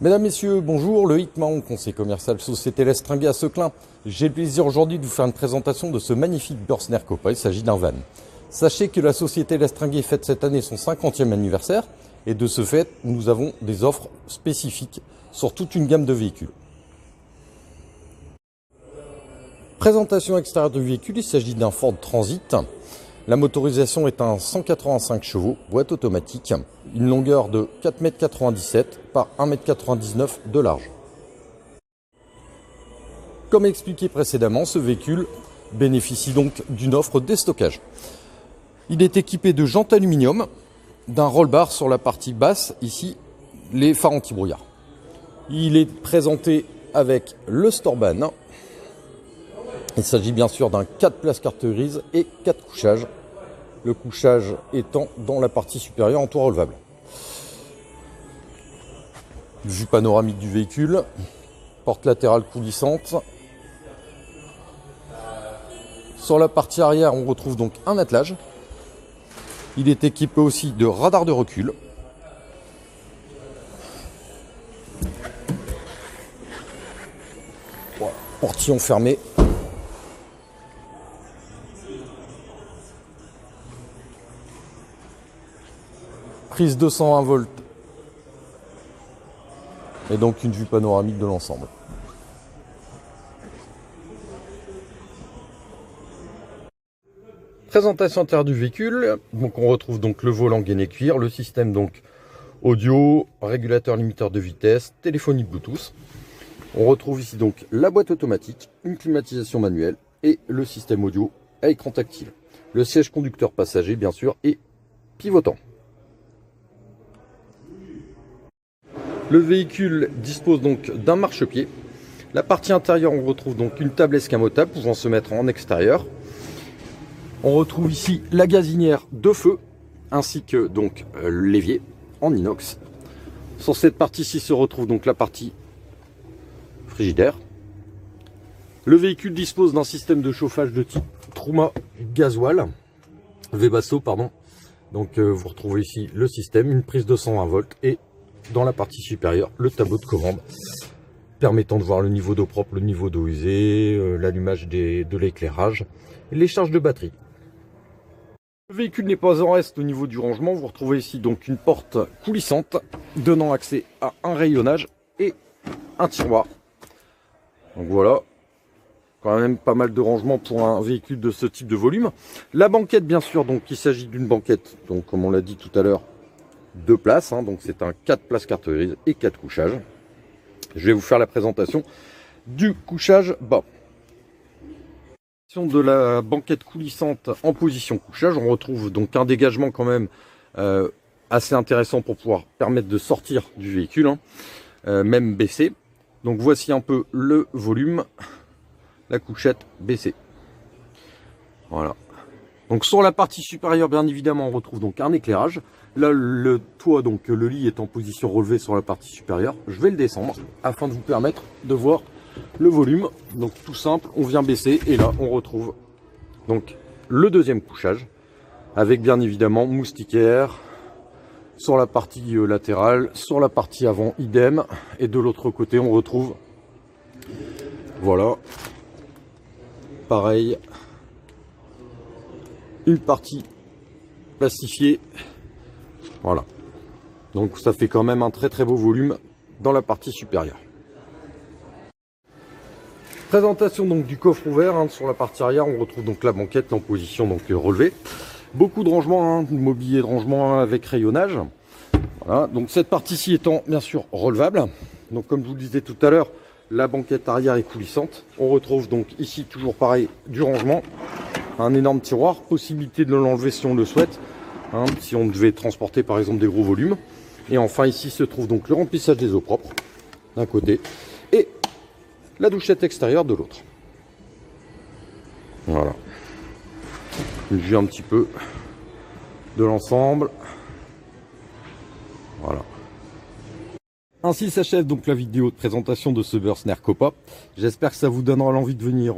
Mesdames, Messieurs, bonjour, le Hitman, conseiller commercial Société Lestringuet à Seclin. J'ai le plaisir aujourd'hui de vous faire une présentation de ce magnifique Bürstner Copa, il s'agit d'un van. Sachez que la Société Lestringuet fête cette année son 50e anniversaire et de ce fait, nous avons des offres spécifiques sur toute une gamme de véhicules. Présentation extérieure du véhicule, il s'agit d'un Ford Transit. La motorisation est un 185 chevaux, boîte automatique, une longueur de 4,97 m par 1,99 m de large. Comme expliqué précédemment, ce véhicule bénéficie donc d'une offre déstockage. Il est équipé de jantes aluminium, d'un roll-bar sur la partie basse, ici les phares anti-brouillard. Il est présenté avec le Storban. Il s'agit bien sûr d'un 4 places carte grise et 4 couchages. Le couchage étant dans la partie supérieure en toit relevable. Vue panoramique du véhicule, porte latérale coulissante. Sur la partie arrière, on retrouve donc un attelage. Il est équipé aussi de radar de recul. Voilà, portillon fermé. Prise 220 volts et donc une vue panoramique de l'ensemble. Présentation intérieure du véhicule, donc on retrouve donc le volant gainé cuir, le système donc audio, régulateur limiteur de vitesse, téléphonie Bluetooth. On retrouve ici donc la boîte automatique, une climatisation manuelle et le système audio à écran tactile. Le siège conducteur passager bien sûr est pivotant. Le véhicule dispose donc d'un marchepied. La partie intérieure, on retrouve donc une table escamotable pouvant se mettre en extérieur. On retrouve ici la gazinière de feu ainsi que donc l'évier en inox. Sur cette partie-ci se retrouve donc la partie frigidaire. Le véhicule dispose d'un système de chauffage de type Truma gasoil, Webasto pardon. Donc vous retrouvez ici le système, une prise de 120 volts et dans la partie supérieure, le tableau de commande permettant de voir le niveau d'eau propre, le niveau d'eau usée, l'allumage de l'éclairage et les charges de batterie. Le véhicule n'est pas en reste au niveau du rangement. Vous retrouvez ici donc une porte coulissante donnant accès à un rayonnage et un tiroir. Donc voilà, quand même pas mal de rangement pour un véhicule de ce type de volume. La banquette bien sûr, donc il s'agit d'une banquette, donc comme on l'a dit tout à l'heure, 2 places, donc c'est un 4 places carte grise et 4 couchages. Je vais vous faire la présentation du couchage bas. De la banquette coulissante en position couchage, on retrouve donc un dégagement quand même assez intéressant pour pouvoir permettre de sortir du véhicule, même baissé. Donc voici un peu le volume, la couchette baissée. Voilà. Donc sur la partie supérieure, bien évidemment, on retrouve donc un éclairage. Là, le toit, donc le lit est en position relevée sur la partie supérieure. Je vais le descendre afin de vous permettre de voir le volume. Donc tout simple, on vient baisser et là, on retrouve donc le deuxième couchage avec bien évidemment moustiquaire sur la partie latérale, sur la partie avant idem et de l'autre côté, on retrouve voilà, pareil. Une partie plastifiée, voilà, donc ça fait quand même un très beau volume dans la partie supérieure. Présentation donc du coffre ouvert, sur la partie arrière on retrouve donc la banquette en position donc relevée, beaucoup de rangement, de mobilier de rangement avec rayonnage. Voilà, donc cette partie-ci étant bien sûr relevable, donc comme je vous le disais tout à l'heure, la banquette arrière est coulissante. On retrouve donc ici toujours pareil du rangement. Un énorme tiroir, possibilité de l'enlever si on le souhaite, si on devait transporter par exemple des gros volumes. Et enfin ici se trouve donc le remplissage des eaux propres d'un côté et la douchette extérieure de l'autre. Voilà. Une vue un petit peu de l'ensemble. Voilà. Ainsi s'achève donc la vidéo de présentation de ce Bürstner Copa. J'espère que ça vous donnera l'envie de venir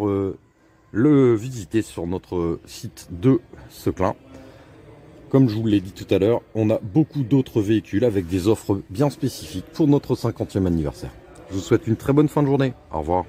le visiter sur notre site de Seclin. Comme je vous l'ai dit tout à l'heure, on a beaucoup d'autres véhicules avec des offres bien spécifiques pour notre 50e anniversaire. Je vous souhaite une très bonne fin de journée. Au revoir.